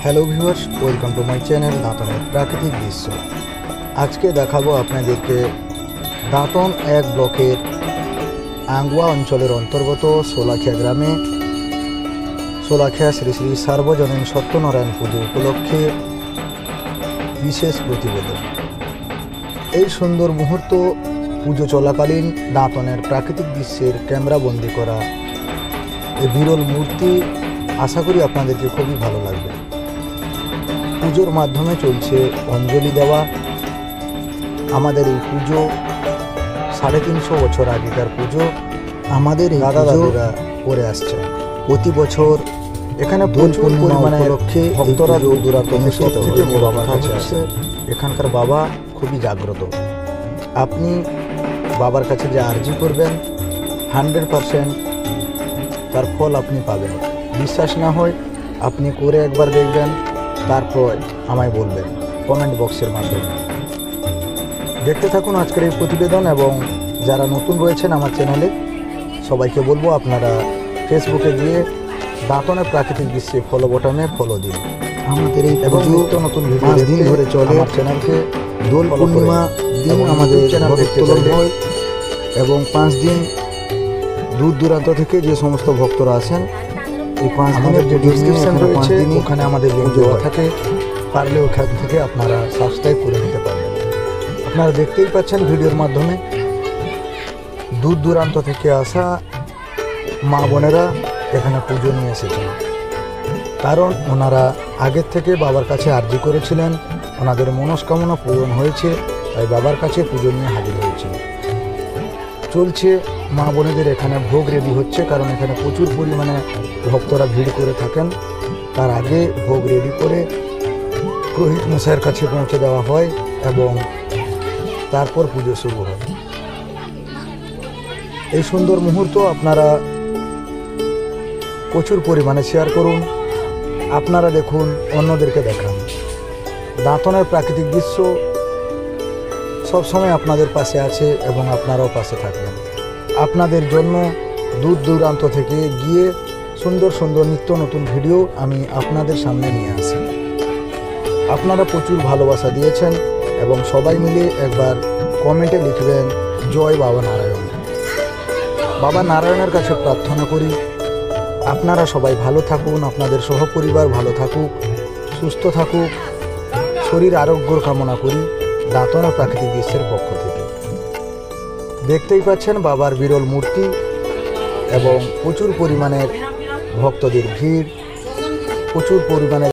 Hello viewers, welcome to my channel দাঁতনের প্রাকৃতিক দৃশ্য। আজকে দেখাবো আপনাদেরকে দাঁতন 1 ব্লকের আঙ্গুয়া অঞ্চলের অন্তর্গত সোলাখিয়া গ্রামে সোলাখিয়া শ্রী শ্রী সার্বজনীন সত্যনারায়ণ পুজো উপলক্ষে বিশেষ প্রতিবেদন। এই সুন্দর মুহূর্ত পুজো চলাকালীন দাঁতনের প্রাকৃতিক দৃশ্যের ক্যামেরাবন্দি করা এই বিরল মূর্তি আশা করি আপনাদেরকে খুবই ভালো লাগবে। পুজোর মাধ্যমে চলছে অঞ্জলি দেওয়া। আমাদের এই পুজো 350 বছর আগেকার পুজো। আমাদের এই দাদা দাদুরা করে আসছে প্রতি বছর। এখানে প্রচুর পরিমাণে ভক্তরা দূর দূরান্ত থেকে বাবার কাছে আসে। এখানকার বাবা খুবই জাগ্রত। আপনি বাবার কাছে যে আর্জি করবেন 100% তার ফল আপনি পাবেন। বিশ্বাস না হয় আপনি করে একবার দেখবেন, তারপর আমায় বলবেন কমেন্ট বক্সের মাধ্যমে। দেখতে থাকুন আজকের এই প্রতিবেদন, এবং যারা নতুন রয়েছেন আমার চ্যানেলে সবাইকে বলবো আপনারা ফেসবুকে গিয়ে দাঁতনের প্রাকৃতিক দৃশ্যে ফলো বটনে ফলো দিন। আমাদের এই নিত্য নতুন ভিডিও 5 দিন ধরে চলে। আমার চ্যানেলকে দোল পূর্ণিমা দিন আমাদের চ্যানেল তোলন হয়, এবং 5 দিন দূর দূরান্ত থেকে যে সমস্ত ভক্তরা আসেন এই 5 দিনের যে ডিসক্রিপশন রয়েছে ওখানে আমাদের লিঙ্ক দেওয়া থাকে। পারলে ওখান থেকে আপনারা সাবস্ক্রাইব করে নিতে পারবেন। আপনারা দেখতেই পাচ্ছেন ভিডিওর মাধ্যমে দূর দূরান্ত থেকে আসা মা বোনেরা এখানে পুজো নিয়ে এসেছেন, কারণ ওনারা আগের থেকে বাবার কাছে আর্জি করেছিলেন, ওনাদের মনস্কামনা পূরণ হয়েছে, তাই বাবার কাছে পুজো নিয়ে হাজির হয়েছে। চলছে মা বোনেদের এখানে ভোগ রেডি হচ্ছে, কারণ এখানে প্রচুর পরিমাণে ভক্তরা ভিড় করে থাকেন। তার আগে ভোগ রেডি করে পুরোহিত মশাইয়ের কাছে পৌঁছে দেওয়া হয় এবং তারপর পুজো শুরু হয়। এই সুন্দর মুহূর্ত আপনারা প্রচুর পরিমাণে শেয়ার করুন, আপনারা দেখুন, অন্যদেরকে দেখান। দাঁতনের প্রাকৃতিক দৃশ্য সবসময় আপনাদের পাশে আছে এবং আপনারাও পাশে থাকবেন। আপনাদের জন্য দূর দূরান্ত থেকে গিয়ে সুন্দর সুন্দর নিত্য নতুন ভিডিও আমি আপনাদের সামনে নিয়ে আসি। আপনারা প্রচুর ভালোবাসা দিয়েছেন, এবং সবাই মিলে একবার কমেন্টে লিখবেন জয় বাবা নারায়ণ। বাবা নারায়ণের কাছে প্রার্থনা করি আপনারা সবাই ভালো থাকুন, আপনাদের সহপরিবার ভালো থাকুক, সুস্থ থাকুক, শরীর আরোগ্যর কামনা করি দাঁতনের প্রাকৃতিক দৃশ্যের পক্ষ থেকে। দেখতেই পাচ্ছেন বাবার বিরল মূর্তি এবং প্রচুর পরিমাণের ভক্তদের ভিড়, প্রচুর পরিমাণে